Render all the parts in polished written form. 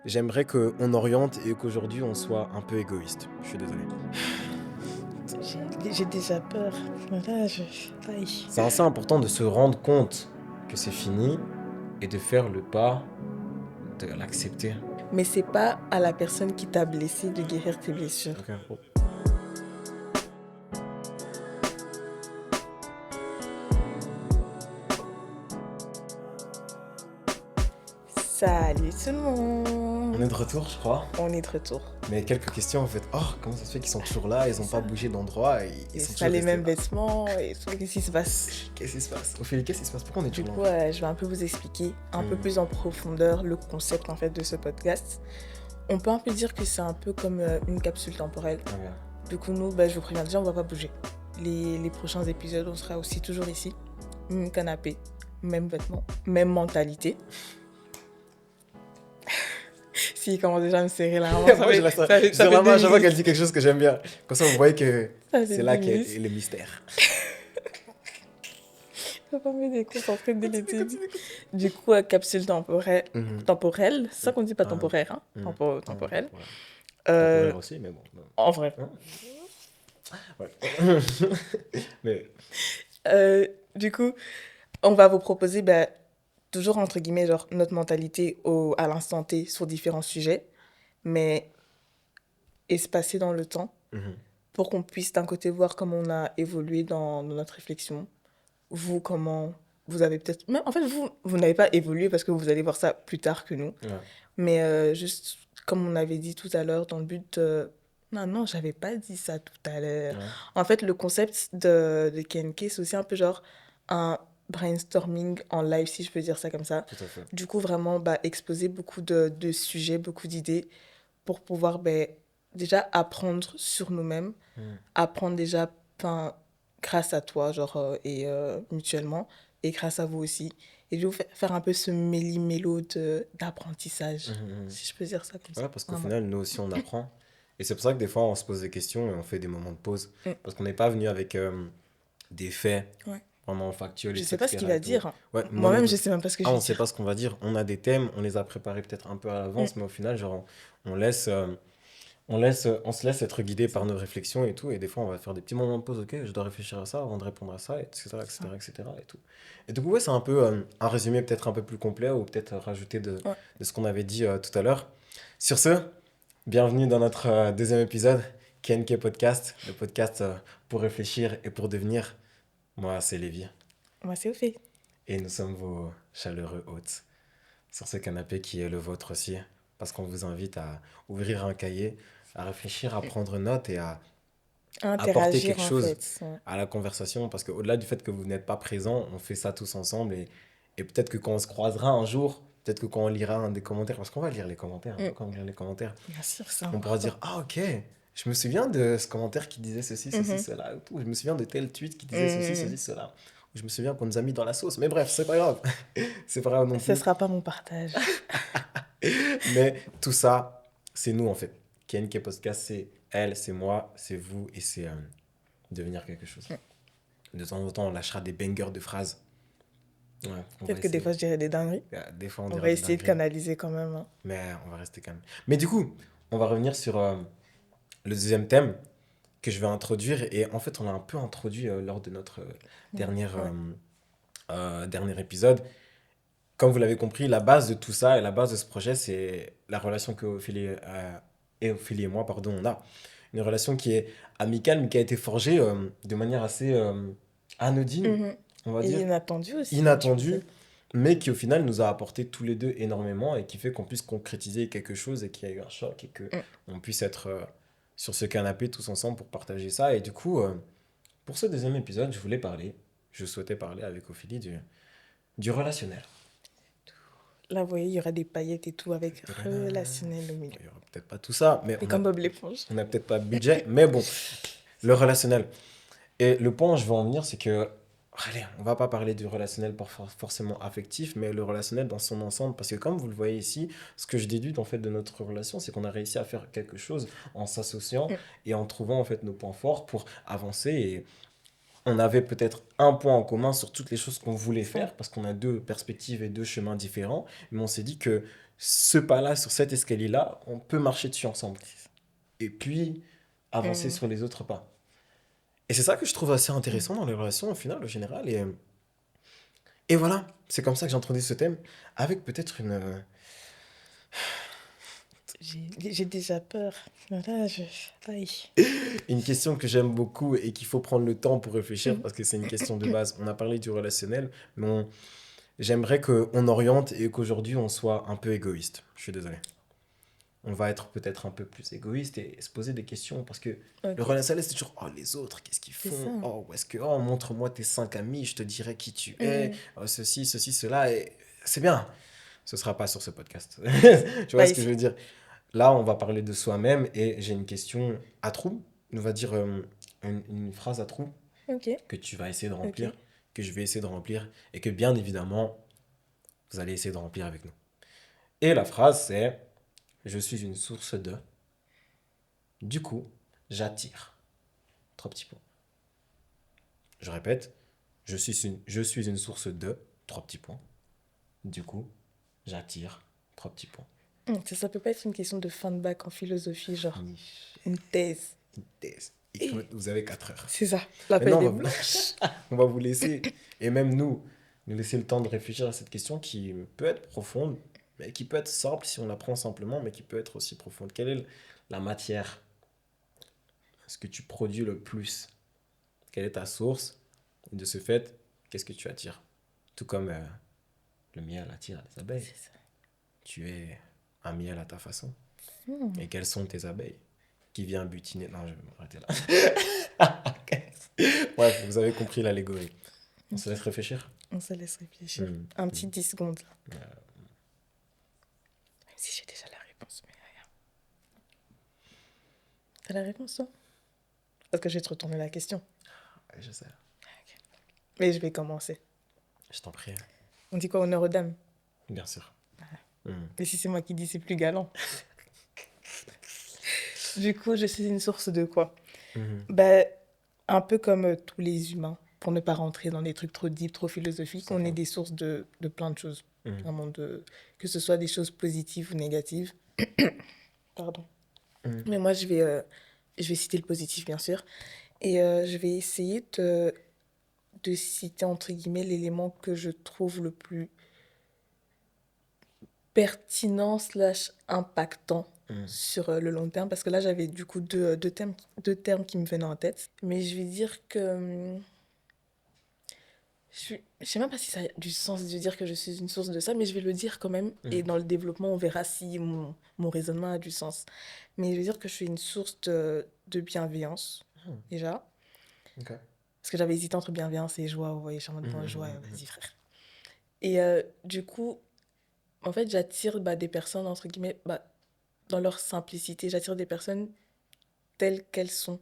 J'aimerais qu'on oriente et qu'aujourd'hui on soit un peu égoïste. Je suis désolé. J'ai déjà peur. Là, aïe. C'est assez important de se rendre compte que c'est fini et de faire le pas de l'accepter. Mais c'est pas à la personne qui t'a blessé de guérir tes blessures. Ok. Oh. Salut tout le monde. On est de retour, je crois. On est de retour. Mais quelques questions en fait. Oh, comment ça se fait qu'ils sont toujours là? Ils n'ont pas bougé d'endroit et ils Et sont ça, toujours les restés mêmes là. vêtements et tout. Qu'est-ce qui se passe? Qu'est-ce qui se passe? Ophélie, qu'est-ce qui se passe? Pourquoi on est Du toujours coup, là? je vais un peu vous expliquer un peu plus en profondeur le concept en fait de ce podcast. On peut un peu dire que c'est un peu comme une capsule temporelle. Okay. Du coup, nous, je vous préviens déjà, on va pas bouger. Les prochains épisodes, on sera aussi toujours ici. Même canapé, même vêtements, même mentalité. Si, il commence déjà à me serrer la main. Moi, j'ai la ça fait chaque fois qu'elle dit quelque chose que j'aime bien. Comme ça, vous voyez que c'est là qu'est le mystère. Je peux pas me déconcentrer dès le début. Du coup, capsule temporelle. Temporelle, c'est ça qu'on dit pas temporaire, hein? Temporelle. Temporaire aussi, mais bon. En vrai. Ouais. Mais... Du coup, on va vous proposer toujours entre guillemets genre notre mentalité à l'instant T sur différents sujets, mais espacés dans le temps pour qu'on puisse d'un côté voir comment on a évolué dans notre réflexion. Vous, comment vous avez peut-être... Même, en fait, vous n'avez pas évolué parce que vous allez voir ça plus tard que nous. Ouais. Mais juste comme on avait dit tout à l'heure, dans le but de... Non, j'avais pas dit ça tout à l'heure. Ouais. En fait, le concept de KNK, c'est aussi un peu genre un brainstorming en live, si je peux dire ça comme ça. Tout à fait. Du coup, vraiment, exposer beaucoup de sujets, beaucoup d'idées pour pouvoir déjà apprendre sur nous-mêmes, apprendre déjà grâce à toi, et mutuellement, et grâce à vous aussi. Et je vais vous faire un peu ce méli-mélo d'apprentissage, si je peux dire ça comme ça. Ouais, parce qu'au final, nous aussi, on apprend. Et c'est pour ça que des fois, on se pose des questions et on fait des moments de pause. Parce qu'on n'est pas venu avec des faits vraiment factuels. Je sais pas ce qu'il va dire. Hein. Ouais, moi-même, je sais même pas ce que je vais dire. On sait pas ce qu'on va dire. On a des thèmes, on les a préparés peut-être un peu à l'avance, mais au final, genre, on se laisse être guidé par nos réflexions et tout. Et des fois, on va faire des petits moments de pause. Ok, je dois réfléchir à ça avant de répondre à ça, etc., etc. Et tout. Et du coup, ouais, c'est un peu un résumé peut-être un peu plus complet ou peut-être rajouter de ce qu'on avait dit tout à l'heure. Sur ce, bienvenue dans notre deuxième épisode, KNK Podcast, le podcast pour réfléchir et pour devenir. Moi, c'est Lévi. Moi, c'est Ophé. Et nous sommes vos chaleureux hôtes sur ce canapé qui est le vôtre aussi. Parce qu'on vous invite à ouvrir un cahier, à réfléchir, à prendre note et à apporter quelque chose à la conversation. Parce qu'au-delà du fait que vous n'êtes pas présent, on fait ça tous ensemble. Et peut-être que quand on se croisera un jour, peut-être que quand on lira un des commentaires, parce qu'on va lire les commentaires, quand on lire les commentaires, bien sûr, on pourra dire « Ah ok, je me souviens de ce commentaire qui disait ceci, ceci, cela. » Je me souviens de tel tweet qui disait ceci, ceci, cela. Je me souviens qu'on nous a mis dans la sauce. Mais bref, c'est pas grave. C'est pas grave non plus. Ce sera pas mon partage. Mais tout ça, c'est nous en fait. KNK Podcast, c'est elle, c'est moi, c'est vous et c'est devenir quelque chose. De temps en temps, on lâchera des bangers de phrases. Ouais, peut-être que des fois, je dirais des dingueries. Des fois, on va essayer de canaliser quand même. Hein. Mais on va rester calme. Mais du coup, on va revenir sur le deuxième thème que je vais introduire. Et en fait, on l'a un peu introduit lors de notre dernier épisode. Comme vous l'avez compris, la base de tout ça et la base de ce projet, c'est la relation que Ophélie et moi, on a. Une relation qui est amicale, mais qui a été forgée de manière assez anodine, on va dire. Inattendue aussi. Inattendue, mais qui au final nous a apporté tous les deux énormément et qui fait qu'on puisse concrétiser quelque chose et qu'il y a eu un choc et qu'on puisse être sur ce canapé tous ensemble pour partager ça. Et du coup, pour ce deuxième épisode, je souhaitais parler avec Ophélie du relationnel. Là, vous voyez, il y aura des paillettes et tout avec relationnel au milieu. Il n'y aura peut-être pas tout ça, mais comme Bob l'éponge. On n'a peut-être pas de budget, mais bon, le relationnel. Et le point où je veux en venir, c'est que, allez, on va pas parler du relationnel forcément affectif, mais le relationnel dans son ensemble, parce que comme vous le voyez ici, ce que je déduis en fait de notre relation, c'est qu'on a réussi à faire quelque chose en s'associant et en trouvant en fait nos points forts pour avancer et on avait peut-être un point en commun sur toutes les choses qu'on voulait faire parce qu'on a deux perspectives et deux chemins différents, mais on s'est dit que ce pas-là, sur cet escalier-là, on peut marcher dessus ensemble. Et puis, avancer Mm. sur les autres pas. Et c'est ça que je trouve assez intéressant dans les relations, au final, au général. Et voilà, c'est comme ça que j'ai introduit ce thème, avec peut-être J'ai déjà peur. Voilà, aïe. une question que j'aime beaucoup et qu'il faut prendre le temps pour réfléchir, Mm. parce que c'est une question de base. On a parlé du relationnel, mais j'aimerais qu'on oriente et qu'aujourd'hui, on soit un peu égoïste. Je suis désolé. On va être peut-être un peu plus égoïste et se poser des questions, parce que le Ok, relationnel, c'est toujours, oh, les autres, qu'est-ce qu'ils c'est ça. font? Oh, où est-ce que, oh, montre-moi tes 5 amis, je te dirai qui tu es, Mm. oh, ceci, cela, et c'est bien. Ce sera pas sur ce podcast. Tu vois Bah, ce que je veux dire? Là, on va parler de soi-même et j'ai une question à trous. On va dire une phrase à trous ok, que tu vas essayer de ok. remplir, que je vais essayer de remplir et que bien évidemment, vous allez essayer de remplir avec nous. Et la phrase, c'est: je suis une source de. Du coup, j'attire. Trois petits points. Je répète: je suis une source de. Trois petits points. Du coup, j'attire. Trois petits points. Ça peut pas être une question de fin de bac en philosophie, genre Niche. une thèse. Thèse. Et Vous avez 4 heures. c'est ça, la feuille Maintenant, des blanches. on va vous laisser, et même nous laisser le temps de réfléchir à cette question qui peut être profonde, mais qui peut être simple si on la prend simplement, mais qui peut être aussi profonde. Quelle est la matière, ce que tu produis le plus? Quelle est ta source? Et de ce fait, qu'est-ce que tu attires? Tout comme le miel attire les abeilles. C'est ça. Tu es un miel à ta façon. Hmm. Et quelles sont tes abeilles? Qui vient butiner? Non, je vais m'arrêter là. Bref, vous avez compris l'allégorie. On se Ok, laisse réfléchir. on se laisse réfléchir. Hmm. Un petit 10 secondes là. Même si j'ai déjà la réponse, mais rien. T'as la réponse, toi? Parce que je vais te retourner la question. Ouais, je sais. Mais je vais commencer. Je t'en prie. On dit quoi, honneur aux dames? Bien sûr. Hmm. Et si c'est moi qui dis, c'est plus galant. Du coup, je suis une source de quoi? Mhm. Ben, un peu comme tous les humains, pour ne pas rentrer dans des trucs trop deep, trop philosophiques, Sans on est faute. des sources de plein de choses. Mhm. Vraiment que ce soit des choses positives ou négatives. Pardon. Mhm. Mais moi, je vais citer le positif, bien sûr. Et je vais essayer de citer, entre guillemets, l'élément que je trouve le plus pertinent slash impactant Mhm. sur le long terme. Parce que là, j'avais du coup deux termes qui me venaient en tête. Mais je vais dire que... je sais même pas si ça a du sens de dire que je suis une source de ça, mais je vais le dire quand même. Et Mhm. dans le développement, on verra si mon raisonnement a du sens. Mais je vais dire que je suis une source de bienveillance, Mhm. déjà. Ok. Parce que j'avais hésité entre bienveillance et joie. Vous voyez, je suis en mode, bon, Mhm. joie, Mhm. vas-y, frère. Et du coup, en fait, j'attire des personnes, entre guillemets, dans leur simplicité. J'attire des personnes telles qu'elles sont.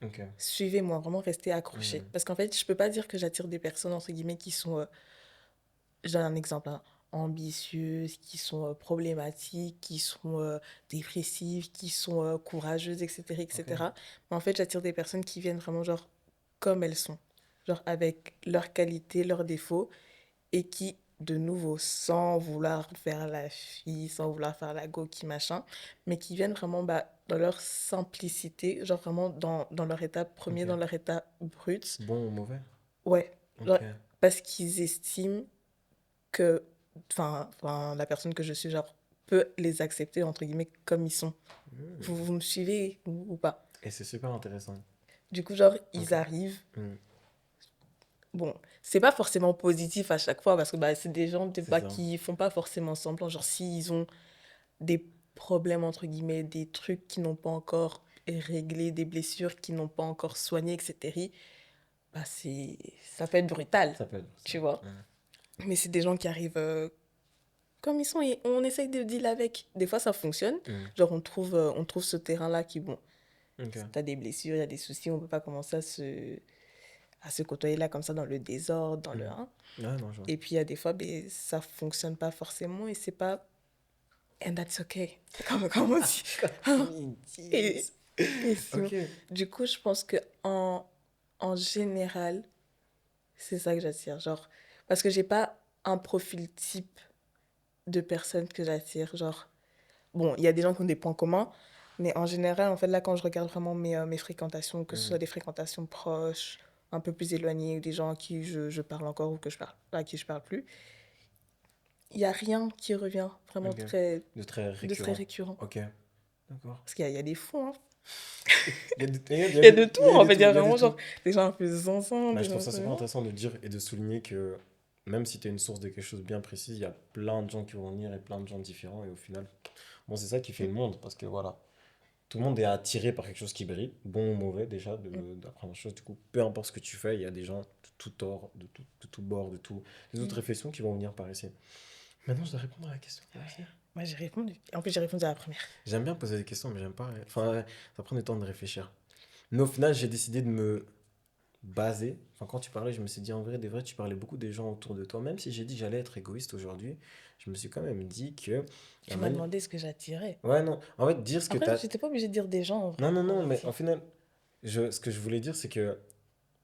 Ok. Suivez-moi, vraiment restez accrochés. Mhm. Parce qu'en fait, je peux pas dire que j'attire des personnes, entre guillemets, qui sont, je donne un exemple, hein, ambitieuses, qui sont problématiques, qui sont dépressives, qui sont courageuses, etc., Ok. etc. Mais en fait, j'attire des personnes qui viennent vraiment, genre, comme elles sont. Genre, avec leurs qualités, leurs défauts, et qui, de nouveau, sans vouloir faire la fille, sans vouloir faire la go qui machin, mais qui viennent vraiment dans leur simplicité, genre vraiment dans leur état premier, Ok. dans leur état brut. Bon ou mauvais? Ouais, genre, Ok. parce qu'ils estiment que, la personne que je suis, genre, peut les accepter, entre guillemets, comme ils sont. Mhm. Vous me suivez ou pas? Et c'est super intéressant. Du coup, genre, Ok. ils arrivent. Mhm. Bon, c'est pas forcément positif à chaque fois parce que c'est des gens C'est ça. qui font pas forcément semblant. Genre, s'ils ont des problèmes, entre guillemets, des trucs qui n'ont pas encore réglé, des blessures qui n'ont pas encore soigné, etc., ça peut être brutal, Ça peut être ça. tu vois. Mhm. Mais c'est des gens qui arrivent comme ils sont et on essaye de deal avec. Des fois, ça fonctionne. Mhm. Genre, on trouve ce terrain-là qui, bon, Ok. t'as des blessures, il y a des soucis, on peut pas commencer à se côtoyer là comme ça dans le désordre, dans le... Mhm. hein. Ouais, non, je vois. Et puis, il y a des fois, ça fonctionne pas forcément et c'est pas... And that's okay, comme on dit. Ils Et, disent. et sinon, Ok. du coup, je pense que en général, c'est ça que j'attire. Genre, parce que j'ai pas un profil type de personnes que j'attire. Genre, bon, il y a des gens qui ont des points communs, mais en général, en fait, là, quand je regarde vraiment mes fréquentations, que ce soit Mhm. des fréquentations proches, un peu plus éloignées, ou des gens à qui je parle encore ou que je parle, à qui je parle plus, il n'y a rien qui revient vraiment Ok. de très Récurrent. récurrent. Ok. D'accord. Parce qu'il y a des fous, hein. Il Il y a de tout, y a en de fait. Il tout, y a il y a de vraiment, tout. genre, des gens un peu ensemble, Bah, des je gens trouve un ça peu... super Non. intéressant de dire et de souligner que même si tu es une source de quelque chose de bien précis, il y a plein de gens qui vont venir et plein de gens différents. Et au final, bon, c'est ça qui fait le monde. Parce que voilà, tout le monde est attiré par quelque chose qui brille, bon ou mauvais déjà, Mm, de la première chose. Du coup, peu importe ce que tu fais, il y a des gens de tout ordre, de tout bord, de tout, des autres mm. réflexions qui vont venir par ici. Maintenant, je dois répondre à la question. Ouais. Moi, j'ai répondu. En plus, j'ai répondu à la première. J'aime bien poser des questions, mais j'aime pas. Enfin, ça prend du temps de réfléchir. Mais au final, j'ai décidé de me baser. Enfin, quand tu parlais, je me suis dit, en vrai, des vrais, tu parlais beaucoup des gens autour de toi. Même si j'ai dit que j'allais être égoïste aujourd'hui, je me suis quand même dit que la Tu m'as manière. demandé ce que j'attirais. Ouais, non. En fait, dire ce que Après, t'as. j'étais pas obligée de dire des gens, Non, non, en non, mais au vérité. final, ce que je voulais dire, c'est que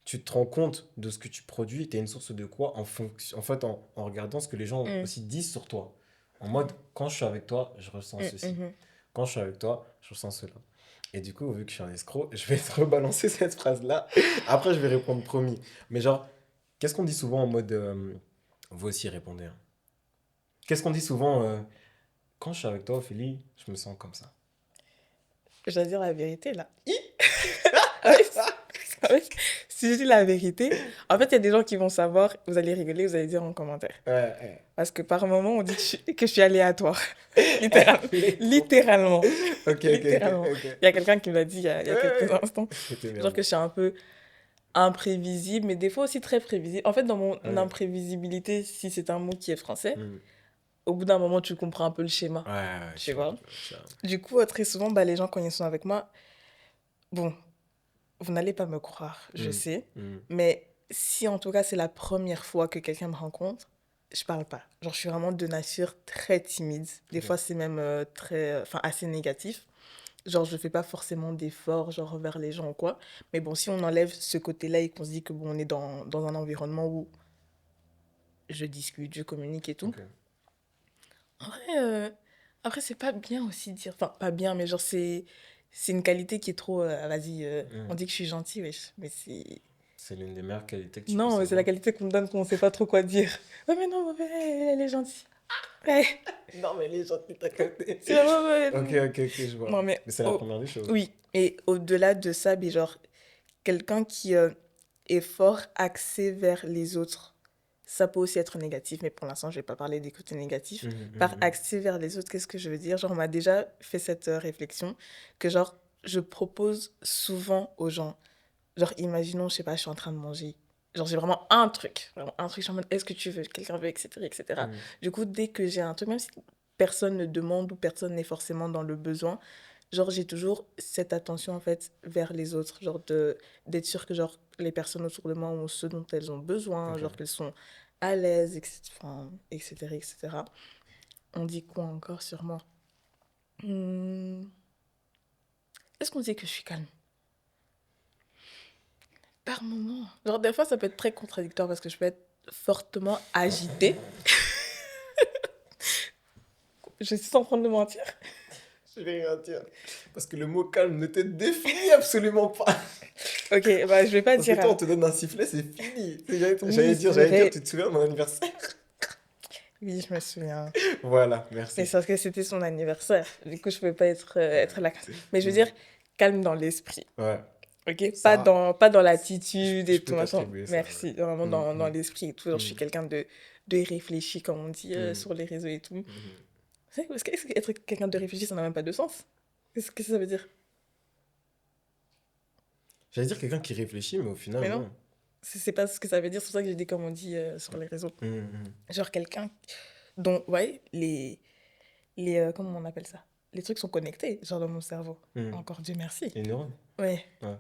tu te rends compte de ce que tu produis, tu es une source de quoi en fonction, en fait, en regardant ce que les gens Mm, aussi disent sur toi. En mode, quand je suis avec toi, je ressens mm, ceci. mhm. Quand je suis avec toi, je ressens cela. Et du coup, vu que je suis un escroc, je vais te rebalancer cette phrase-là. Après, je vais répondre promis. Mais genre, qu'est-ce qu'on dit souvent en mode. Vous aussi répondez, hein. Qu'est-ce qu'on dit souvent quand je suis avec toi, Ophélie, je me sens comme ça. Je dois dire la vérité, là. Ah oui, ah oui. Si je dis la vérité, en fait, il y a des gens qui vont savoir, vous allez rigoler, vous allez dire en commentaire. Ouais, Parce que par moment, on dit que je suis aléatoire. ouais. Littéralement. Les trop. Littéralement. Ok, ok, Littéralement. ok, ok. Il y a quelqu'un qui me l'a dit il y a quelques Ouais, instants. c'était Genre que merde. je suis un peu imprévisible, mais des fois aussi très prévisible. En fait, dans mon Ouais. imprévisibilité, si c'est un mot qui est français, Hmm. au bout d'un moment, tu comprends un peu le schéma. Ouais, ouais, Tu je vois. vois? Je vois. Du coup, très souvent, bah, les gens, quand ils sont avec moi, bon, vous n'allez pas me croire, je Hmm. sais, Hmm. mais si en tout cas c'est la première fois que quelqu'un me rencontre, je parle pas. Genre, je suis vraiment de nature très timide. Des Ok. fois, c'est même enfin, assez négatif. Genre, je fais pas forcément d'efforts, genre, vers les gens ou quoi. Mais bon, si on enlève ce côté-là et qu'on se dit que bon, on est dans un environnement où je discute, je communique et tout. Ok. En vrai, après, c'est pas bien aussi de dire. Enfin, pas bien, mais genre, c'est une qualité qui est trop. Vas-y, Hmm. on dit que je suis gentille, wesh. Mais c'est. C'est l'une des meilleures qualités que tu Non, puisses mais c'est la avoir. qualité qu'on me donne qu'on sait pas trop quoi dire. Ouais, mais non, ouais, elle est gentille. Ouais, Non, mais les gens qui t'à côté. c'est vraiment. Ouais, Ok, non. ok, ok, je vois. Non, mais. Mais c'est la première des choses. Oui, et au-delà de ça, mais genre, quelqu'un qui est fort axé vers les autres. Ça peut aussi être négatif, mais pour l'instant, je vais pas parler des côtés négatifs. Mhm, Par mhm, axé vers les autres, qu'est-ce que je veux dire? Genre, on m'a déjà fait cette réflexion que, genre, je propose souvent aux gens. Genre, imaginons, je sais pas, je suis en train de manger. Genre, j'ai vraiment un truc, je suis en mode, est-ce que tu veux, quelqu'un veut, etc., etc. mhm. Du coup, dès que j'ai un truc, même si personne ne demande ou personne n'est forcément dans le besoin, genre, j'ai toujours cette attention, en fait, vers les autres. Genre, d'être sûr que, genre, les personnes autour de moi ont ce dont elles ont besoin, Ok. genre, qu'elles sont à l'aise, etc., enfin, etc., etc. On dit quoi encore sur moi? Hmm, Est-ce qu'on dit que je suis calme? Par moment. Genre, des fois, ça peut être très contradictoire parce que je peux être fortement agitée. Je suis en train de mentir. Je vais rien dire. Parce que le mot calme ne te définit absolument pas. Ok, bah, je vais pas Parce que dire toi, on alors. te donne un sifflet, c'est fini. Oui, c'est J'allais dire, vrai. tu te souviens de mon anniversaire? Oui, je me souviens. Voilà, Mais merci. c'est parce que c'était son anniversaire. Du coup, je pouvais pas être là. Mais je veux Hmm. dire, calme dans l'esprit. Ouais, Ok? ça, Pas dans je, l'attitude et je tout peux machin. t'attribuer ça. Merci. Vraiment Ouais. dans l'esprit et tout. Genre, je suis Hmm, quelqu'un de réfléchi, comme on dit hmm, sur les réseaux et tout. hmm. Parce qu'être quelqu'un de réfléchi, ça n'a même pas de sens. Qu'est-ce que ça veut dire? J'allais dire quelqu'un qui réfléchit, mais au final, Mais non. non. C'est pas ce que ça veut dire. C'est pour ça que j'ai dit comme on dit sur les réseaux. Hmm, hmm. Genre quelqu'un dont, ouais, comment on appelle ça? Les trucs sont connectés, genre dans mon cerveau. Hmm. Encore Dieu merci. Les neurones? Ouais. Ouais.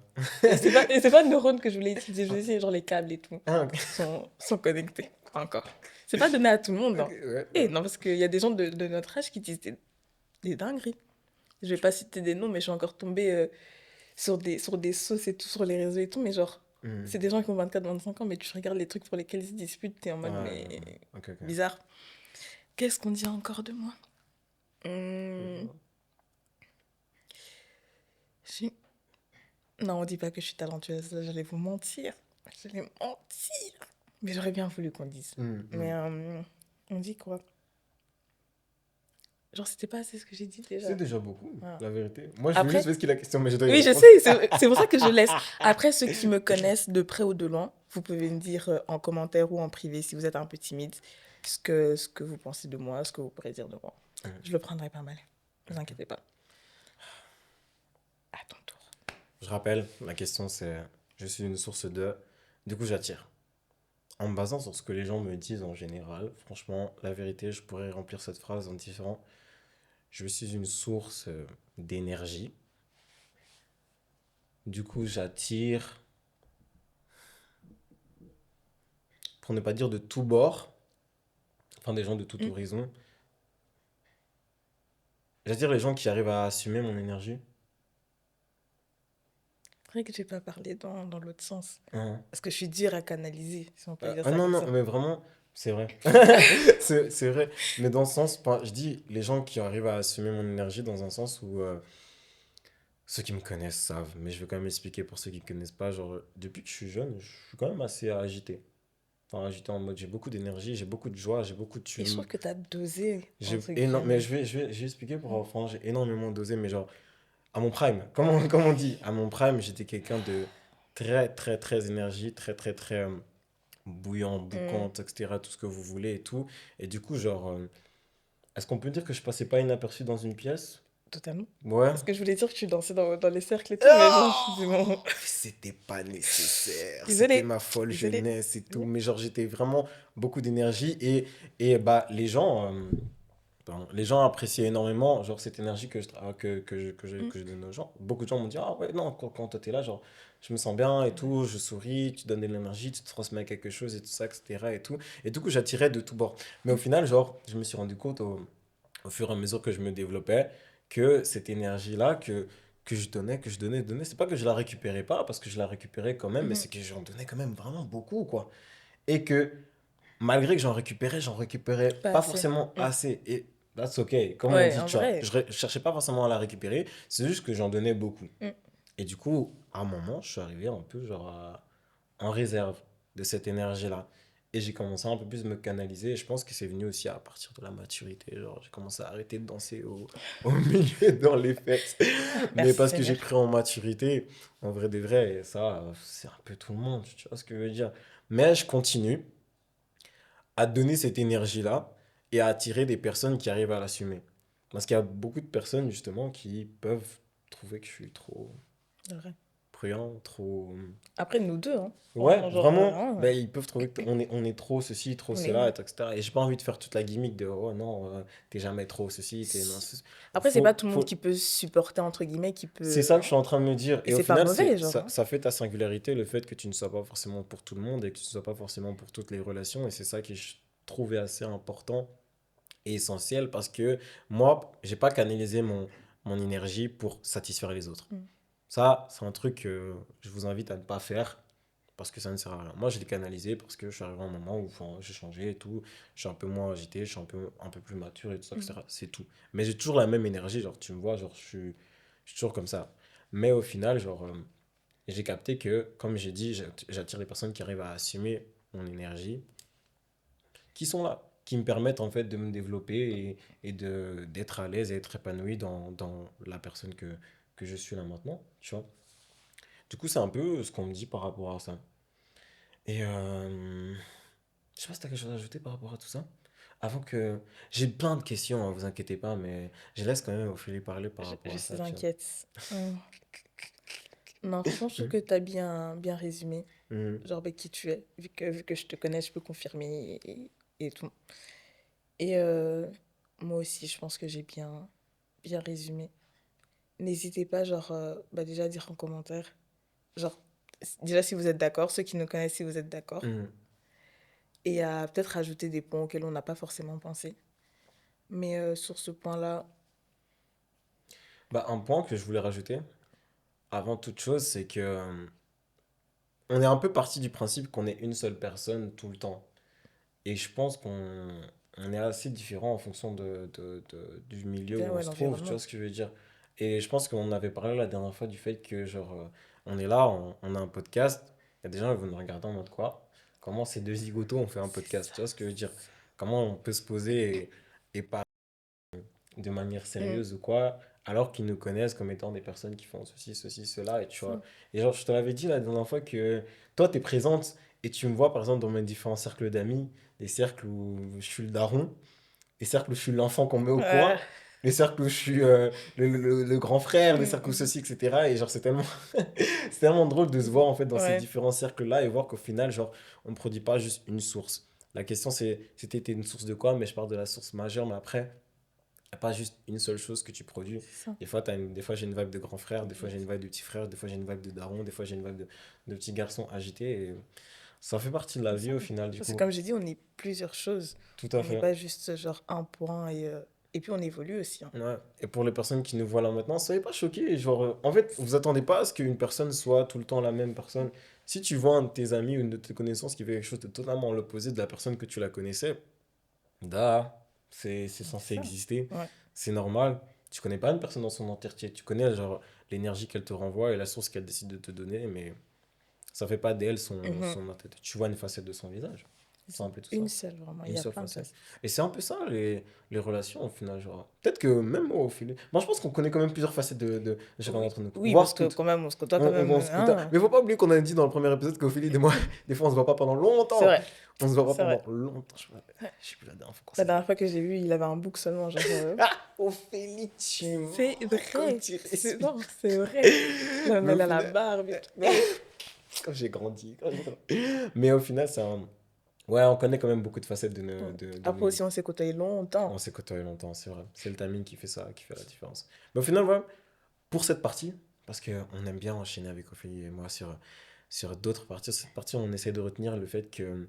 Et c'est pas le neurone que je voulais utiliser. Je voulais dire genre les câbles et tout Ah, ok. sont connectés. Encore. C'est pas donné à tout le monde, Ok, hein. ouais, Et ouais. non, parce qu'il y a des gens de notre âge qui disent des dingueries. Je vais pas citer des noms, mais je suis encore tombée sur des sauces et tout sur les réseaux et tout. Mais genre, Hmm. c'est des gens qui ont 24 25 ans, mais tu regardes les trucs pour lesquels ils se disputent, t'es en Ouais, mode, ouais, mais ouais. Ok, ok. bizarre. Qu'est-ce qu'on dit encore de moi? Hmm, je- Non, on dit pas que je suis talentueuse. Là, j'allais vous mentir. J'allais mentir. Mais j'aurais bien voulu qu'on dise. Mais on dit quoi? Genre, c'était pas assez ce que j'ai dit déjà. C'est déjà beaucoup, Voilà. la vérité. Moi, je veux juste Après, vérifier la question, mais je dois y oui, je répondre. sais, c'est pour ça que je laisse. Après, ceux qui me connaissent de près ou de loin, vous pouvez me dire en commentaire ou en privé si vous êtes un peu timide ce que vous pensez de moi, ce que vous pourrez dire de moi. Je le prendrai pas mal. Ne vous inquiétez pas. À ton tour. Je rappelle, la question c'est, je suis une source de, du coup j'attire. En me basant sur ce que les gens me disent en général, franchement, la vérité, je pourrais remplir cette phrase en différent. Je suis une source d'énergie. Du coup, j'attire, pour ne pas dire de tous bords, enfin des gens de tout Hmm. horizon. J'attire les gens qui arrivent à assumer mon énergie. C'est vrai que j'ai pas parlé dans l'autre sens. Hein. Parce que je suis dure à canaliser, si on peut dire Ah ça non, comme non, ça. mais vraiment, c'est vrai. C'est vrai. Mais dans le sens, je dis les gens qui arrivent à assumer mon énergie dans un sens où ceux qui me connaissent savent, mais je vais quand même expliquer pour ceux qui ne connaissent pas. Genre, depuis que je suis jeune, je suis quand même assez agité. Enfin, agité en mode j'ai beaucoup d'énergie, j'ai beaucoup de joie, j'ai beaucoup de Et je thum. trouve que t'as dosé, J'ai entre mais guillemets. je vais expliquer pour Hmm. enfin, j'ai énormément dosé, mais genre, à mon prime, comme on dit, à mon prime, j'étais quelqu'un de très, très, très énergie, très, très, très bouillant, Hmm. boucante, etc., tout ce que vous voulez et tout. Et du coup, genre, est-ce qu'on peut dire que je passais pas inaperçu dans une pièce? Totalement. Ouais. Parce que je voulais dire que tu dansais dans les cercles et tout, mais bon, c'est Oh, bon. c'était pas nécessaire, c'était Désolée. ma folle Désolée. jeunesse et tout, Désolée. mais genre j'étais vraiment beaucoup d'énergie et bah les gens appréciaient énormément genre cette énergie Hmm. que je donne aux gens. Beaucoup de gens m'ont dit ah ouais non quand toi t'es là genre je me sens bien et Ouais. tout, je souris, tu donnes de l'énergie, tu te transmets quelque chose et tout ça etc. et tout et du coup j'attirais de tous bords. Mais au Hmm. final genre je me suis rendu compte au fur et à mesure que je me développais, que cette énergie-là que je donnais, c'est pas que je la récupérais pas, parce que je la récupérais quand même, mais Mhm. c'est que j'en donnais quand même vraiment beaucoup, quoi. Et que malgré que j'en récupérais Pas pas assez. forcément Hmm. assez. Et that's ok, comme on Ouais, dit, en tu vois, vrai. je cherchais pas forcément à la récupérer, c'est juste que j'en donnais beaucoup. Hmm. Et du coup, à un moment, je suis arrivé un peu genre en réserve de cette énergie-là. Et j'ai commencé à un peu plus me canaliser. Et je pense que c'est venu aussi à partir de la maturité. Genre, j'ai commencé à arrêter de danser au milieu dans les fêtes. Mais Merci parce que j'ai Seigneur. pris en maturité, en vrai des vrais. Et ça, c'est un peu tout le monde. Tu vois ce que je veux dire? Mais je continue à donner cette énergie-là et à attirer des personnes qui arrivent à l'assumer. Parce qu'il y a beaucoup de personnes, justement, qui peuvent trouver que je suis trop C'est vrai. bruyant, trop. Après, nous deux, hein. Ouais, Genre, vraiment, vraiment, ben, ils peuvent trouver on est trop ceci, trop on est cela, où? etc. Et j'ai pas envie de faire toute la gimmick de oh non, t'es jamais trop ceci, t'es non. Après, c'est pas tout le monde Faut... qui peut supporter, entre guillemets, qui C'est peut, ça que je hein. suis en train de me dire. Et Et au c'est pas final, mauvais, genre, hein. ça fait ta singularité, le fait que tu ne sois pas forcément pour tout le monde et que tu ne sois pas forcément pour toutes les relations. Et c'est ça que je trouvais assez important et essentiel parce que moi, j'ai pas canalisé mon énergie pour satisfaire les autres. Mm. Ça, c'est un truc que je vous invite à ne pas faire parce que ça ne sert à rien. Moi, je l'ai canalisé parce que je suis arrivé à un moment où enfin, j'ai changé et tout. Je suis un peu moins agité, je suis un peu plus mature et tout ça, Mm. etc. C'est tout. Mais j'ai toujours la même énergie, genre, tu me vois, genre, je suis toujours comme ça. Mais au final, genre, j'ai capté que, comme j'ai dit, j'attire les personnes qui arrivent à assumer mon énergie, qui sont là, qui me permettent en fait de me développer et d'être à l'aise et être épanoui dans la personne que je suis là maintenant, tu vois. Du coup, c'est un peu ce qu'on me dit par rapport à ça. Et je sais pas si t'as quelque chose à ajouter par rapport à tout ça. Avant que... J'ai plein de questions, hein, vous inquiétez pas, mais je laisse quand même Ophélie parler par rapport Je à ça, suis tu vois. inquiète. Non, franchement, je trouve Mhm. que t'as bien résumé, Mhm. genre, bah, qui tu es. Vu que je te connais, je peux confirmer et tout. Et moi aussi, je pense que j'ai bien résumé. N'hésitez pas, genre, bah, déjà à dire en commentaire. Genre, déjà si vous êtes d'accord, ceux qui nous connaissent, si vous êtes d'accord. Mhm. Et à peut-être ajouter des points auxquels on n'a pas forcément pensé. Mais sur ce point-là, Bah, un point que je voulais rajouter, avant toute chose, c'est que on est un peu parti du principe qu'on est une seule personne tout le temps. Et je pense qu'on on est assez différents en fonction du milieu où on Ouais, se trouve, tu vois l'environnement. ce que je veux dire. Et je pense qu'on avait parlé la dernière fois du fait que, genre, on est là, on a un podcast, il y a des gens qui vont nous regarder en mode quoi? Comment ces deux zigotos ont fait un C'est podcast, ça. tu vois ce que je veux dire? Comment on peut se poser et parler de manière Mm, sérieuse ou quoi, alors qu'ils nous connaissent comme étant des personnes qui font ceci, cela, et tu ça. vois. Et genre, je te l'avais dit la dernière fois que toi, tu es présente et tu me vois, par exemple, dans mes différents cercles d'amis, des cercles où je suis le daron, les cercles où je suis l'enfant qu'on met au Ouais. coin, les cercles où je suis le grand frère, les Mm, cercles où mhm. ceci, etc. Et genre, c'est tellement, c'est tellement drôle de se voir en fait dans ces Ouais, différents cercles-là et voir qu'au final, genre, on ne produit pas juste une source. La question, c'est, c'était une source de quoi? Mais je parle de la source majeure, mais après, il n'y a pas juste une seule chose que tu produis. c'est ça. Des fois, j'ai une vibe de grand frère, des fois, j'ai une Yes. vibe de petit frère, des fois, j'ai une vibe de daron, des fois, j'ai une vibe de petit garçon agité. Et ça fait partie de la C'est vie ça. au final, du Parce que coup. comme j'ai dit, on est plusieurs choses. Tout à On n'est fait. pas juste genre un point et puis on évolue aussi, hein. Ouais. Et pour les personnes qui nous voient là maintenant, soyez pas choqués. Genre, en fait, vous attendez pas à ce qu'une personne soit tout le temps la même personne. Si tu vois un de tes amis ou une de tes connaissances qui fait quelque chose de totalement l'opposé de la personne que tu la connaissais, da, c'est C'est censé ça. exister. Ouais. C'est normal. Tu connais pas une personne dans son entièreté. Tu connais genre l'énergie qu'elle te renvoie et la source qu'elle décide de te donner, mais ça fait pas d'elle Mhm. son entité. Tu vois une facette de son visage. C'est C'est un ça. peu tout Une ça. seule, vraiment. Il Une y a seule plein de facette. facettes. Et c'est un peu ça, les relations, au final. Genre. Peut-être que même moi, au final. Moi, je pense qu'on connaît quand même plusieurs facettes de chacun Oui. d'entre nous. Oui, parce Voire que toutes. quand même, on se côtoie quand même. On se côtoie. Hein. Mais faut pas oublier qu'on a dit dans le premier épisode qu'Ophélie et moi, des fois, on se voit pas pendant C'est longtemps. vrai. On se voit pas C'est vrai. pendant longtemps. Je sais plus la dernière fois qu'on La s'est vu. dernière fois que j'ai vu, il avait un bouc seulement. Genre, Ah, Ophélie, tu c'est mens comme vrai. tu C'est respires. non, c'est vrai. Là, Mais au elle a la final, barbe et tout. Mais quand j'ai grandi, Mais au final, c'est un. Ouais, on connaît quand même beaucoup de facettes ouais. de Après nous. aussi, on s'est côtoyé On longtemps. s'est côtoyé longtemps, c'est vrai. C'est le timing qui fait ça, qui fait la différence. Mais au final, ouais, pour cette partie, parce qu'on aime bien enchaîner avec Ophélie et moi sur d'autres parties, cette partie, on essaie de retenir le fait qu'il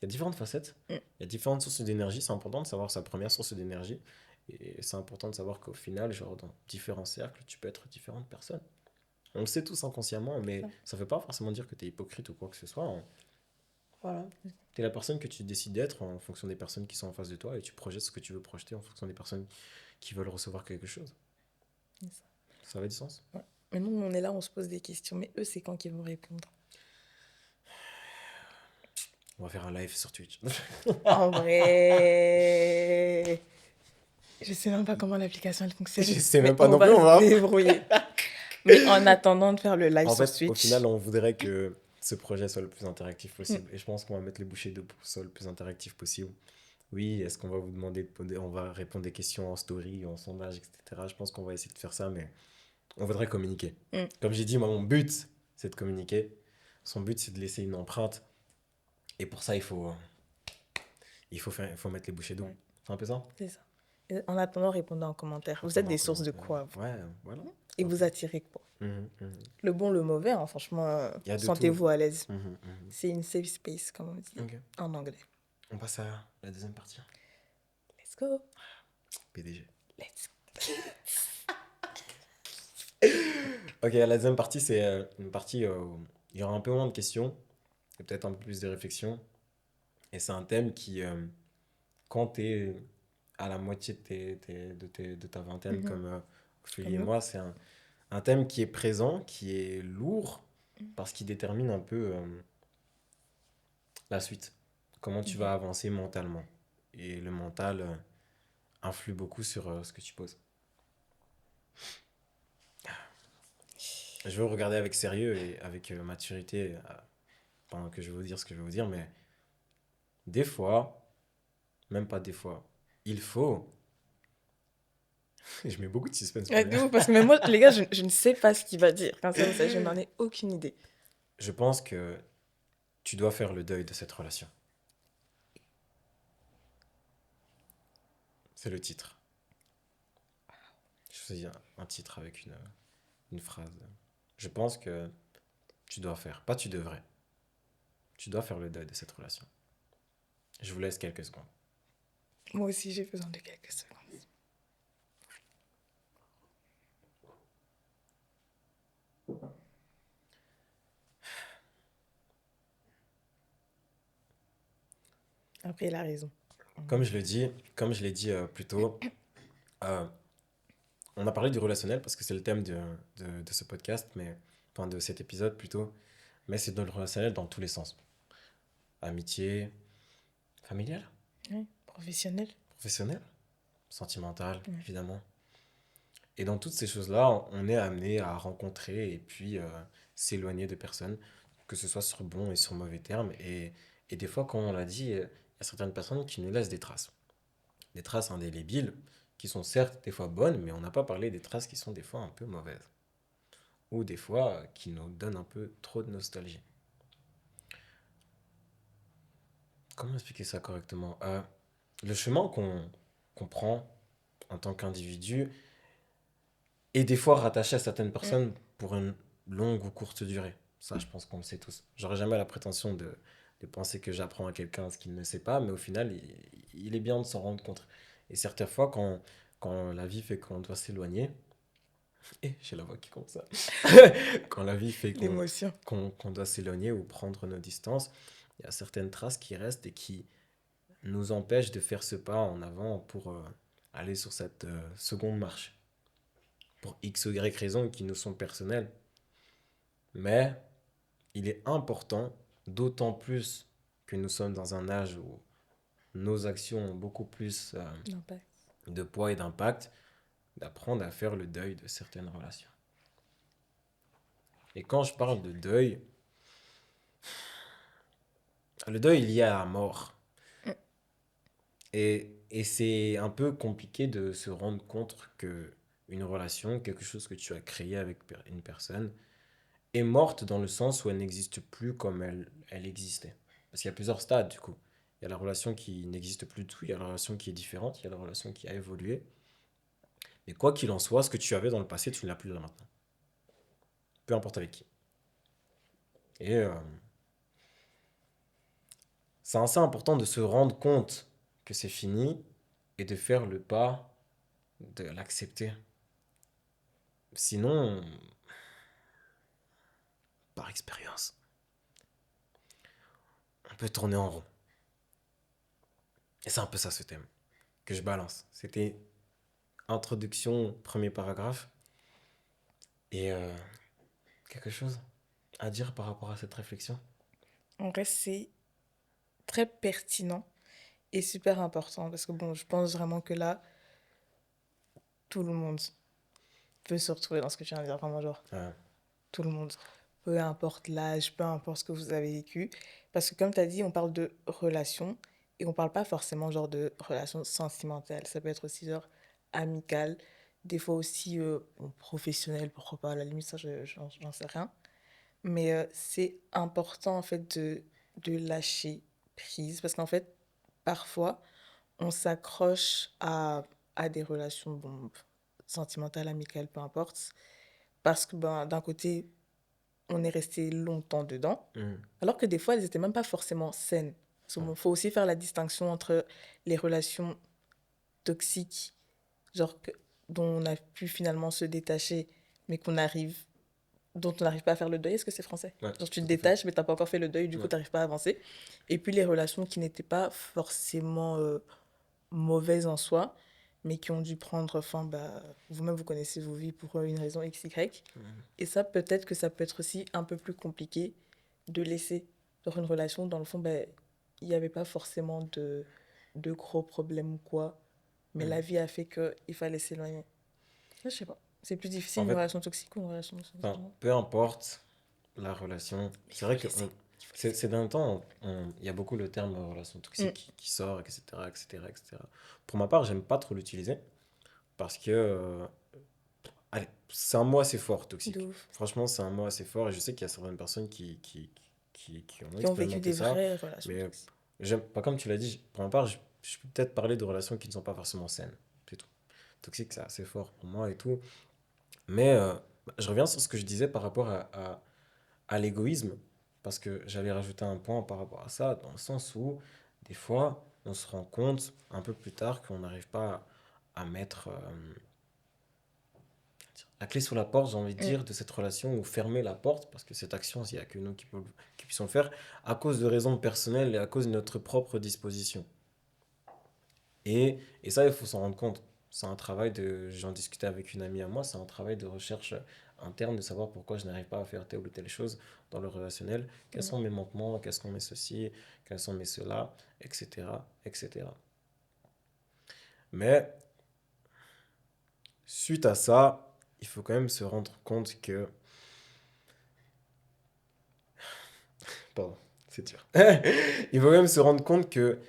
y a différentes facettes, Mm. il y a différentes sources d'énergie. C'est important de savoir sa première source d'énergie. Et c'est important de savoir qu'au final, genre, dans différents cercles, tu peux être différentes personnes. On le sait tous inconsciemment, C'est mais ça. ça ne veut pas forcément dire que tu es hypocrite ou quoi que ce soit, hein. Voilà. Tu es la personne que tu décides d'être en fonction des personnes qui sont en face de toi et tu projettes ce que tu veux projeter en fonction des personnes qui veulent recevoir quelque chose. C'est ça. Ça va du sens? Ouais. Mais nous, on est là, on se pose des questions. Mais eux, c'est quand qu'ils vont répondre? On va faire un live sur Twitch. En vrai, je sais même pas comment l'application elle fonctionne. Je sais Mais même pas on non plus, va on se va. débrouiller. Mais en attendant de faire le live En sur fait, au final, Twitch, on voudrait que ce projet soit le plus interactif mm, possible. Et je pense qu'on va mettre les bouchées de pour que ce soit le plus interactif possible. Oui, est-ce qu'on va vous demander on va répondre des questions en story, en sondage, etc. Je pense qu'on va essayer de faire ça, mais on voudrait communiquer. mm, Comme j'ai dit, moi, mon but, c'est de communiquer. Son but, c'est de laisser une empreinte. Et pour ça, il faut mettre les bouchées d'eau. ouais, C'est un peu ça? c'est ça. Et en attendant, répondez en commentaire. Vous êtes Attends, des sources de commentaire. quoi, vous? Ouais, voilà. Et Tout à vous fait. attirez quoi? Mhm, mhm. Le bon, le mauvais, hein, franchement, Il y a de tout. sentez-vous à l'aise. Mhm, mhm. C'est une safe space, comme on dit Ok. en anglais. On passe à la deuxième partie. Let's go. PDG. Let's Ok, la deuxième partie, c'est une partie où il y aura un peu moins de questions et peut-être un peu plus de réflexion. Et c'est un thème qui, quand tu es à la moitié de ta vingtaine, Mhm. comme Ophélie Comme et nous. moi, c'est un thème qui est présent, qui est lourd, parce qu'il détermine un peu la suite. Comment tu Mhm. vas avancer mentalement. Et le mental influe beaucoup sur ce que tu poses. Je veux regarder avec sérieux et avec maturité pendant que je vais vous dire ce que je vais vous dire, mais des fois, même pas des fois, il faut. Je mets beaucoup de suspense pour Ouais, rien. de ouf, parce que même moi, les gars, je ne sais pas ce qu'il va dire. Quand ça, je n'en ai aucune idée. Je pense que tu dois faire le deuil de cette relation. C'est le titre. Je choisis un titre avec une phrase. Je pense que tu dois faire, pas tu devrais, tu dois faire le deuil de cette relation. Je vous laisse quelques secondes. Moi aussi, j'ai besoin de quelques secondes. Après, il a raison. Comme je l'ai dit plus tôt, euh, on a parlé du relationnel parce que c'est le thème de ce podcast, enfin de cet épisode plutôt, mais c'est dans le relationnel dans tous les sens. Amitié, familiale, Ouais, professionnel. professionnelle, sentimentale, Ouais. évidemment. Et dans toutes ces choses-là, on est amené à rencontrer et puis s'éloigner de personnes, que ce soit sur bon et sur mauvais termes. Et des fois, comme on l'a dit, il y a certaines personnes qui nous laissent des traces. Des traces indélébiles, qui sont certes des fois bonnes, mais on n'a pas parlé des traces qui sont des fois un peu mauvaises. Ou des fois qui nous donnent un peu trop de nostalgie. Comment expliquer ça correctement? Le chemin qu'on prend en tant qu'individu est des fois rattaché à certaines Mm. personnes pour une longue ou courte durée. Ça, je pense qu'on le sait tous. J'aurais jamais la prétention de penser que j'apprends à quelqu'un ce qu'il ne sait pas, mais au final, il est bien de s'en rendre compte. Et certaines fois, quand la vie fait qu'on doit s'éloigner, et j'ai la voix qui commence ça, quand la vie fait L'émotion. qu'on doit s'éloigner ou prendre nos distances, il y a certaines traces qui restent et qui nous empêchent de faire ce pas en avant pour aller sur cette seconde marche. Pour X ou Y raisons qui nous sont personnelles. Mais il est important, d'autant plus que nous sommes dans un âge où nos actions ont beaucoup plus L'impact. de poids et d'impact, d'apprendre à faire le deuil de certaines relations. Et quand je parle de deuil, le deuil est lié à la mort. Mm. Et c'est un peu compliqué de se rendre compte que une relation, quelque chose que tu as créé avec une personne, est morte dans le sens où elle n'existe plus comme elle existait. Parce qu'il y a plusieurs stades du coup. Il y a la relation qui n'existe plus du tout, il y a la relation qui est différente, il y a la relation qui a évolué. Mais quoi qu'il en soit, ce que tu avais dans le passé, tu ne l'as plus là maintenant. Peu importe avec qui. Et c'est assez important de se rendre compte que c'est fini et de faire le pas de l'accepter. Sinon, par expérience, on peut tourner en rond. Et c'est un peu ça ce thème que je balance. C'était introduction, premier paragraphe. Et quelque chose à dire par rapport à cette réflexion? En vrai, c'est très pertinent et super important parce que bon, je pense vraiment que là, tout le monde peut se retrouver dans ce que tu viens de dire. Vraiment, genre, Ouais. tout le monde. Peu importe l'âge, peu importe ce que vous avez vécu. Parce que comme tu as dit, on parle de relations et on parle pas forcément genre de relations sentimentales. Ça peut être aussi genre amical, des fois aussi bon, professionnel, pourquoi pas, à la limite, ça, j'en sais rien. Mais c'est important en fait de lâcher prise parce qu'en fait, parfois, on s'accroche à des relations bon, sentimentales, amicales, peu importe, parce que ben, d'un côté, on est resté longtemps dedans, Mhm. alors que des fois, elles n'étaient même pas forcément saines. Il faut aussi faire la distinction entre les relations toxiques, genre dont on a pu finalement se détacher, mais dont on n'arrive pas à faire le deuil. Est-ce que c'est français? Ouais, Genre tu te tout à fait. détaches, mais tu n'as pas encore fait le deuil, du coup, Ouais. tu n'arrives pas à avancer. Et puis les relations qui n'étaient pas forcément mauvaises en soi, mais qui ont dû prendre fin, bah, vous-même, vous connaissez vos vies pour une raison X, Y. Mhm. Et ça, peut-être que ça peut être aussi un peu plus compliqué de laisser dans une relation. Dans le fond, ben, il n'y avait pas forcément de gros problèmes ou quoi. Mais la Mhm. vie a fait qu'il fallait s'éloigner. Je sais pas. C'est plus difficile En une fait, relation toxique ou une relation enfin, sentimentale. peu importe la relation, Mais il c'est faut vrai le que laisser. Il faut le ces laisser. derniers temps, il y a beaucoup le terme relation Mm. toxique qui sort, etc., etc., etc. Pour ma part, j'aime pas trop l'utiliser parce que, allez, c'est un mot assez fort, De toxique. ouf. Franchement, c'est un mot assez fort et je sais qu'il y a certaines personnes qui ont Qui ont vécu expérimenté des ça, vraies relations mais toxiques. j'aime pas comme tu l'as dit. Pour ma part, je peux peut-être parler de relations qui ne sont pas forcément saines, c'est tout. Toxique, c'est assez fort pour moi et tout. Mais je reviens sur ce que je disais par rapport à l'égoïsme, parce que j'allais rajouter un point par rapport à ça, dans le sens où des fois, on se rend compte un peu plus tard qu'on n'arrive pas à mettre la clé sur la porte, j'ai envie de Mm. dire, de cette relation, ou fermer la porte, parce que cette action, il n'y a que nous qui puissions le faire, à cause de raisons personnelles et à cause de notre propre disposition. Et ça, il faut s'en rendre compte. C'est un travail de... J'en discutais avec une amie à moi, c'est un travail de recherche interne de savoir pourquoi je n'arrive pas à faire telle ou telle chose dans le relationnel. Quels Mm. sont mes manquements, quels sont mes ceci, quels sont mes cela, etc., etc. Mais suite à ça, il faut quand même se rendre compte que... Pardon, c'est dur. Il faut quand même se rendre compte que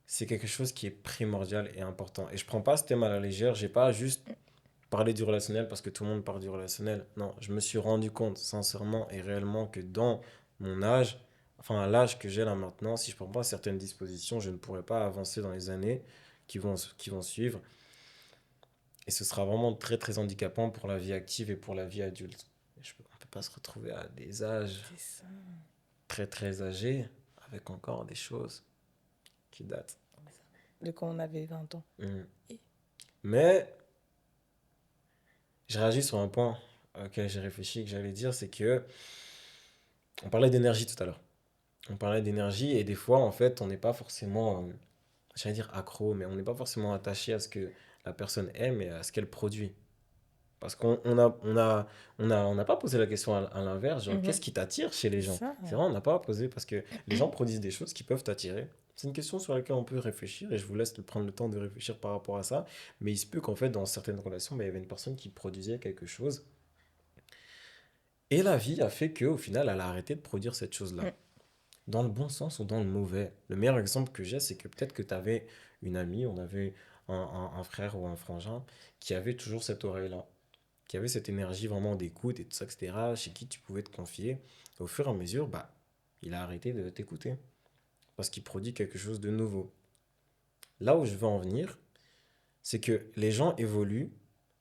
c'est quelque chose qui est primordial et important. Et je prends pas ce thème à la légère, j'ai pas juste parlé du relationnel parce que tout le monde parle du relationnel. Non, je me suis rendu compte sincèrement et réellement que dans mon âge, enfin à l'âge que j'ai là maintenant, si je prends pas certaines dispositions, je ne pourrai pas avancer dans les années qui vont suivre. Et ce sera vraiment très très handicapant pour la vie active et pour la vie adulte. On ne peut pas se retrouver à des âges C'est ça. très très âgés avec encore des choses qui datent. De quand on avait 20 ans. Mm. Et- Mais je réagis sur un point auquel j'ai réfléchi, que j'allais dire, c'est que on parlait d'énergie tout à l'heure. On parlait d'énergie et des fois, en fait, on n'est pas forcément, j'allais dire accro, mais on n'est pas forcément attaché à ce que la personne aime et à ce qu'elle produit. Parce on n'a pas posé la question à l'inverse, genre, Mhm. qu'est-ce qui t'attire chez les C'est gens? ça. C'est vrai, on n'a pas posé parce que les gens produisent des choses qui peuvent t'attirer. C'est une question sur laquelle on peut réfléchir et je vous laisse prendre le temps de réfléchir par rapport à ça. Mais il se peut qu'en fait, dans certaines relations, il y avait une personne qui produisait quelque chose et la vie a fait qu'au final, elle a arrêté de produire cette chose-là. Mm. Dans le bon sens ou dans le mauvais. Le meilleur exemple que j'ai, c'est que peut-être que tu avais une amie, on avait un frère ou un frangin qui avait toujours cette oreille-là, qui avait cette énergie vraiment d'écoute et tout ça, etc., chez qui tu pouvais te confier. Au fur et à mesure, bah, il a arrêté de t'écouter parce qu'il produit quelque chose de nouveau. Là où je veux en venir, c'est que les gens évoluent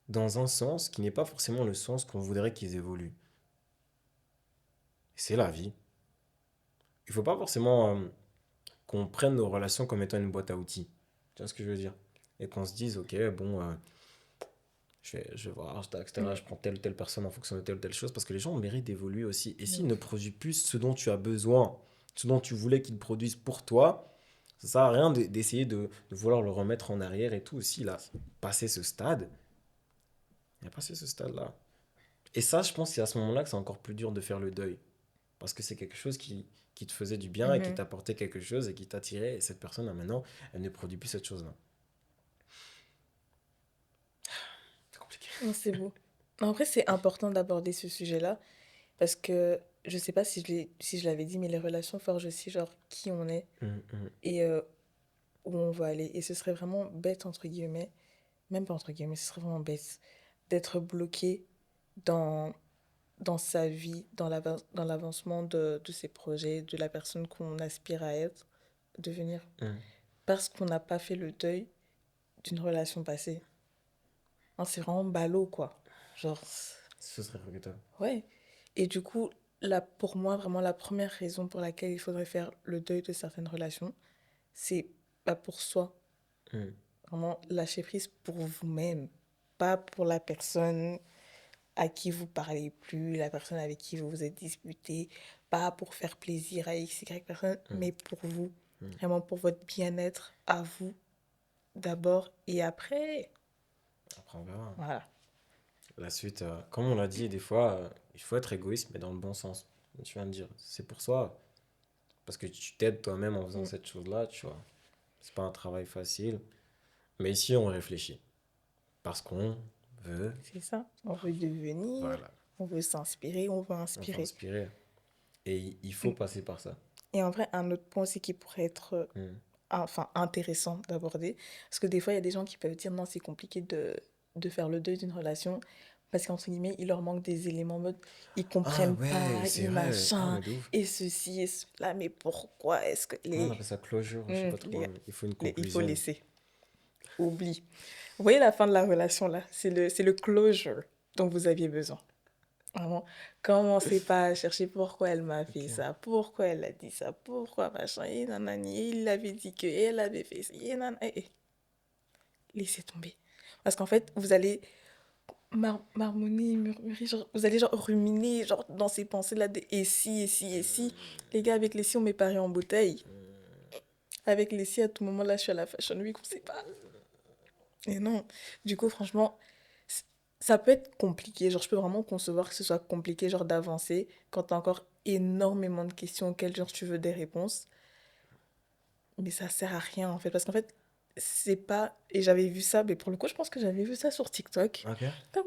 dans un sens qui n'est pas forcément le sens qu'on voudrait qu'ils évoluent. C'est la vie. Il faut pas forcément qu'on prenne nos relations comme étant une boîte à outils. Tu vois ce que je veux dire? Et qu'on se dise, ok, bon, je vais voir, etc. Mm. Je prends telle ou telle personne en fonction de telle ou telle chose, parce que les gens méritent d'évoluer aussi. Et De s'ils ne ouf. produisent plus ce dont tu as besoin, ce dont tu voulais qu'ils produisent pour toi, ça sert à rien d'essayer de vouloir le remettre en arrière et tout. S'il a passé ce stade, il a passé ce stade-là. Et ça, je pense que c'est à ce moment-là que c'est encore plus dur de faire le deuil. Parce que c'est quelque chose qui te faisait du bien et qui Mhm. t'apportait quelque chose et qui t'attirait. Et cette personne, là, maintenant, elle ne produit plus cette chose-là. C'est compliqué. Non, c'est beau. En vrai, c'est important d'aborder ce sujet-là parce que je sais pas si je l'avais dit, mais les relations forgent aussi genre qui on est Hum, hum, et où on va aller. Et ce serait vraiment bête, entre guillemets, même pas entre guillemets, ce serait vraiment bête d'être bloqué dans, dans sa vie, dans l'avancement de ses projets, de la personne qu'on aspire à être, devenir, hum. parce qu'on n'a pas fait le deuil d'une relation passée. Hein, c'est vraiment ballot, quoi. Genre, Ce serait regrettable. ouais. Et du coup, là, pour moi, vraiment, la première raison pour laquelle il faudrait faire le deuil de certaines relations, c'est pas pour soi. Hum, Vraiment, lâcher prise pour vous-même. Pas pour la personne à qui vous parlez plus, la personne avec qui vous vous êtes disputé. Pas pour faire plaisir à X, Y personne, hum, mais pour vous. hum. Vraiment pour votre bien-être à vous d'abord et après. Après, on verra. Voilà. La suite, comme on l'a dit, des fois, il faut être égoïste, mais dans le bon sens. Comme tu viens de dire, c'est pour soi. Parce que tu t'aides toi-même en faisant Mm. cette chose-là, tu vois. C'est pas un travail facile. Mais ici, on réfléchit. Parce qu'on veut. C'est ça. On veut devenir, Voilà. on veut s'inspirer, on veut On veut inspirer. inspirer. Et il faut passer par ça. Et en vrai, un autre point aussi qui pourrait être Hum. enfin, intéressant d'aborder, parce que des fois, il y a des gens qui peuvent dire non, c'est compliqué de faire le deuil d'une relation, parce qu'entre guillemets, il leur manque des éléments en mode, ils Ah comprennent ouais, pas, c'est ils vrai. Ah, machin, mais de ouf. et ceci, et cela, mais pourquoi est-ce que Comment on appelle ça? Closure, je sais pas Les trop, gars, hein. Il faut une il faut conclusion. laisser, oublie. Vous voyez la fin de la relation là, c'est le closure dont vous aviez besoin. Vraiment, commencez pas à chercher pourquoi elle m'a fait Ok. ça, pourquoi elle a dit ça, pourquoi machin, et nanani, et il avait dit que, et elle avait fait ça, et nanana, laissez tomber. Parce qu'en fait, vous allez marmonner, murmurer, genre, vous allez genre ruminer, genre dans ces pensées-là, de et si, et si, et si. Les gars, avec les si, on met Paris en bouteille. Avec les si à tout moment là, je suis à la Fashion Week, on sait pas. Et non. Du coup, franchement, c- ça peut être compliqué. Genre, je peux vraiment concevoir que ce soit compliqué, genre, d'avancer quand t'as encore énormément de questions auxquelles, genre, tu veux des réponses. Mais ça sert à rien, en fait. Parce qu'en fait, c'est pas. Et j'avais vu ça, mais pour le coup, je pense que j'avais vu ça sur TikTok. Ok.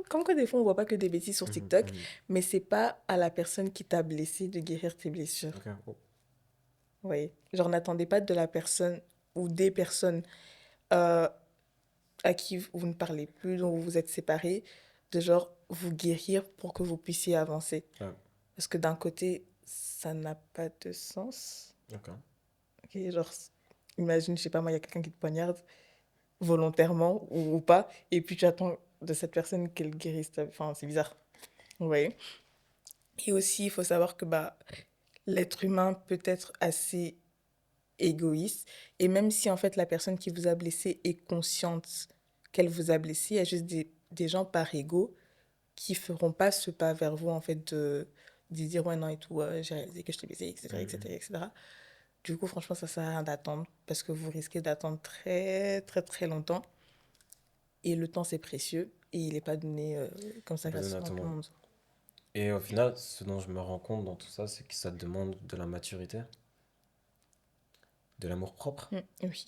Comme quoi, des fois, on voit pas que des bêtises sur Mhm, TikTok, mhm. mais c'est pas à la personne qui t'a blessé de guérir tes blessures. Ok. Oh. Oui. Genre, n'attendez pas de la personne ou des personnes euh, à qui vous ne parlez plus, dont vous vous êtes séparés, de genre vous guérir pour que vous puissiez avancer. Ouais. Parce que d'un côté, ça n'a pas de sens. Ok. Ok, genre, imagine, je sais pas moi, il y a quelqu'un qui te poignarde volontairement ou pas, et puis tu attends de cette personne qu'elle guérisse. Enfin, c'est bizarre. Vous voyez? Et aussi, il faut savoir que bah, l'être humain peut être assez égoïste. Et même si en fait la personne qui vous a blessé est consciente qu'elle vous a blessé, il y a juste des gens par ego qui feront pas ce pas vers vous en fait de dire ouais non et tout, j'ai réalisé que je t'ai blessé, etc., etc., Mhm. etc. Du coup, franchement, ça sert à rien d'attendre parce que vous risquez d'attendre très, très, très longtemps. Et le temps, c'est précieux et il n'est pas donné comme ça Pas donné à gratuitement à tout le tout le monde. monde. Et au final, ce dont je me rends compte dans tout ça, c'est que ça demande de la maturité, de l'amour propre, Oui,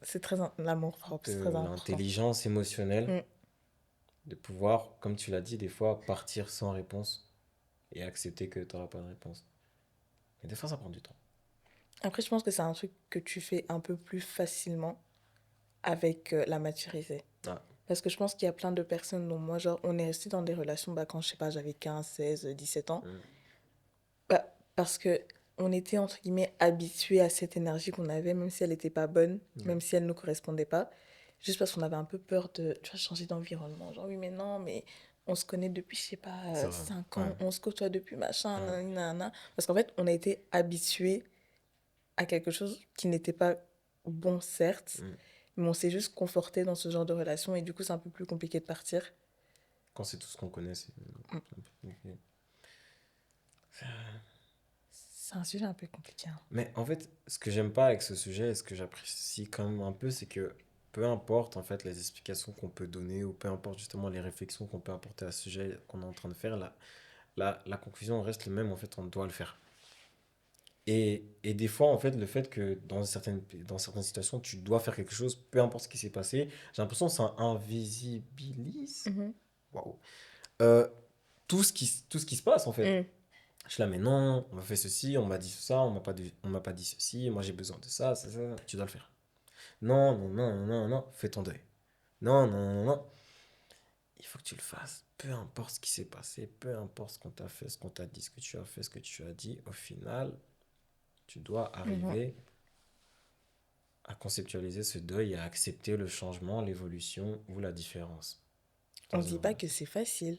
c'est très... L'amour propre, c'est très de important. l'intelligence émotionnelle, Mm. de pouvoir, comme tu l'as dit, des fois partir sans réponse et accepter que tu n'auras pas de réponse. Mais des fois, ça prend du temps. Après, je pense que c'est un truc que tu fais un peu plus facilement avec la maturité. Ah, Parce que je pense qu'il y a plein de personnes, dont moi, genre, on est resté dans des relations bah, quand, je sais pas, j'avais 15 16 17 ans. mm, Bah, parce que on était, entre guillemets, habitués à cette énergie qu'on avait, même si elle n'était pas bonne, ouais, même si elle ne nous correspondait pas. Juste parce qu'on avait un peu peur de, tu vois, changer d'environnement. Genre, oui, mais non, mais on se connaît depuis, je sais pas, c'est vrai. 5 Ouais, ans, on se côtoie depuis machin, ouais, nanani, nanana. Parce qu'en fait, on a été habitués à quelque chose qui n'était pas bon, certes, mm. mais on s'est juste conforté dans ce genre de relation et du coup, c'est un peu plus compliqué de partir. Quand c'est tout ce qu'on connaît, c'est un peu compliqué. C'est un sujet un peu compliqué, hein. Mais en fait, ce que j'aime pas avec ce sujet et ce que j'apprécie quand même un peu, c'est que peu importe en fait les explications qu'on peut donner ou peu importe justement les réflexions qu'on peut apporter à ce sujet qu'on est en train de faire, la conclusion reste le même, en fait, on doit le faire. Et des fois, en fait, le fait que dans certaines situations, tu dois faire quelque chose, peu importe ce qui s'est passé, j'ai l'impression que ça invisibilise Mhm. waouh, euh, tout ce qui se passe, en fait. Mm. Je suis là, mais non, on m'a fait ceci, on m'a dit ça, on m'a pas dit ceci, moi j'ai besoin de ça, ça, tu dois le faire. Non, non, non, non, non, non, fais ton deuil. Non, non, non, non, il faut que tu le fasses. Peu importe ce qui s'est passé, peu importe ce qu'on t'a fait, ce qu'on t'a dit, ce que tu as fait, ce que tu as dit, au final, tu dois Mhm. arriver à conceptualiser ce deuil et à accepter le changement, l'évolution ou la différence On dans ne une dit pas que relation. c'est facile,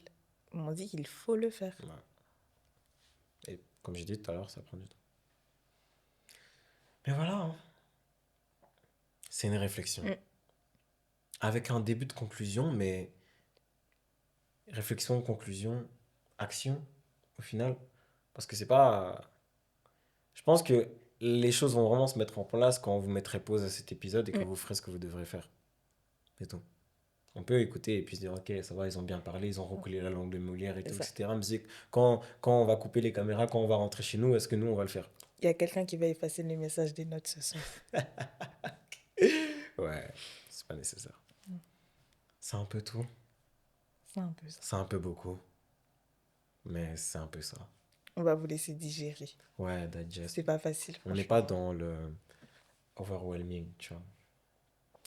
on dit qu'il faut le faire. Ouais. Et comme j'ai dit tout à l'heure, ça prend du temps. Mais voilà, hein. C'est une réflexion. Mm. Avec un début de conclusion, mais réflexion, conclusion, action, au final. Parce que c'est pas. Je pense que les choses vont vraiment se mettre en place quand vous mettrez pause à cet épisode et que Mm. vous ferez ce que vous devrez faire. C'est tout. On peut écouter et puis se dire, ok, ça va, ils ont bien parlé, ils ont recollé la langue de Molière et C'est tout, ça. etc. Mais c'est quand on va couper les caméras, quand on va rentrer chez nous, est-ce que nous, on va le faire? Il y a quelqu'un qui va effacer les messages des notes ce soir. Ouais, c'est pas nécessaire. C'est un peu tout. C'est un peu ça. C'est un peu beaucoup. Mais c'est un peu ça. On va vous laisser digérer. Ouais, C'est digest. pas facile, On n'est pas franchement. dans le overwhelming, tu vois.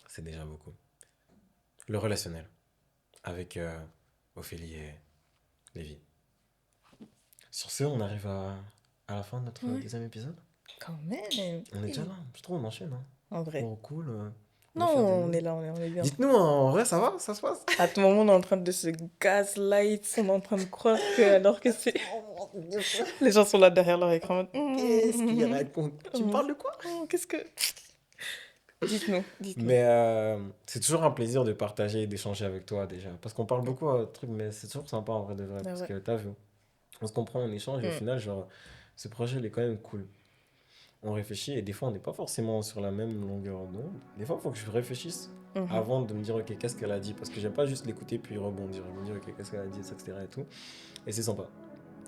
C'est déjà beaucoup. Le relationnel avec Ophélie et Lévi. Sur ce, on arrive à la fin de notre Ouais, deuxième épisode. quand même. On est déjà Hey. là. Je trouve on enchaîne. Hein. En vrai. Trop cool. On Non, est fiers de on nous. est là, on est bien. Dites-nous, en vrai, ça va? Ça se passe? À tout moment, on est en train de se gaslight. On est en train de croire que, alors que c'est. Oh mon Dieu. Les gens sont là derrière leur écran. En mode, Qu'est-ce qu'il raconte? Tu me parles de quoi? Qu'est-ce que. Dites-nous, dites-nous. Mais c'est toujours un plaisir de partager et d'échanger avec toi déjà. Parce qu'on parle beaucoup de trucs, mais c'est toujours sympa en vrai de vrai. Ah Parce ouais. que t'as vu, on se comprend, on échange et au Mm. final, genre, ce projet, il est quand même cool. on réfléchit et des fois, on n'est pas forcément sur la même longueur d'onde. Des fois, il faut que je réfléchisse Mhm. avant de me dire, ok, qu'est-ce qu'elle a dit? Parce que j'aime pas juste l'écouter puis rebondir. Je me dire, ok, qu'est-ce qu'elle a dit, etc. et tout. Et c'est sympa.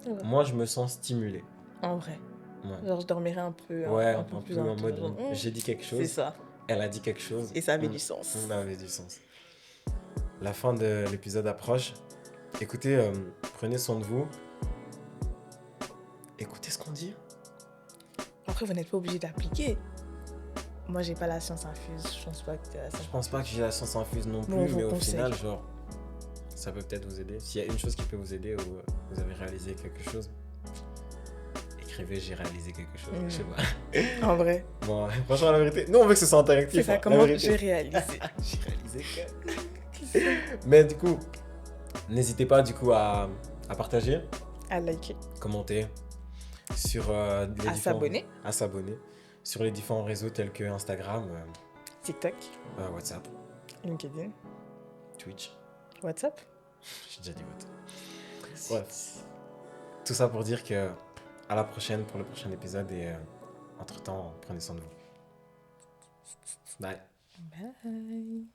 Ouais. Moi, je me sens stimulé. En vrai. Ouais, Genre, je dormirai un peu, ouais un peu un plus peu dans en le mode, genre, j'ai dit quelque c'est chose, ça. elle a dit quelque chose. Et ça avait du sens. On avait du sens. La fin de l'épisode approche. Écoutez, prenez soin de vous. Écoutez ce qu'on dit. Après, vous n'êtes pas obligé d'appliquer. Moi, j'ai pas la science infuse. Je pense pas que tu as la science. Je pense pas que j'ai la science infuse non plus, Mais on vous mais au conseille. final, genre, ça peut peut-être vous aider. S'il y a une chose qui peut vous aider ou vous avez réalisé quelque chose, écrivez j'ai réalisé quelque chose. Je sais pas. En vrai. Bon, franchement, la vérité, nous on veut que ce soit interactif. C'est ça, hein, la comment vérité. j'ai réalisé. J'ai réalisé que. Mais du coup, n'hésitez pas du coup à partager, À liker. commenter sur les différents... s'abonner. À s'abonner sur les différents réseaux tels que Instagram, TikTok, WhatsApp, LinkedIn, Twitch. WhatsApp. J'ai déjà dit WhatsApp. Bref, tout ça pour dire que à la prochaine pour le prochain épisode et entre-temps, prenez soin de vous. Bye. Bye.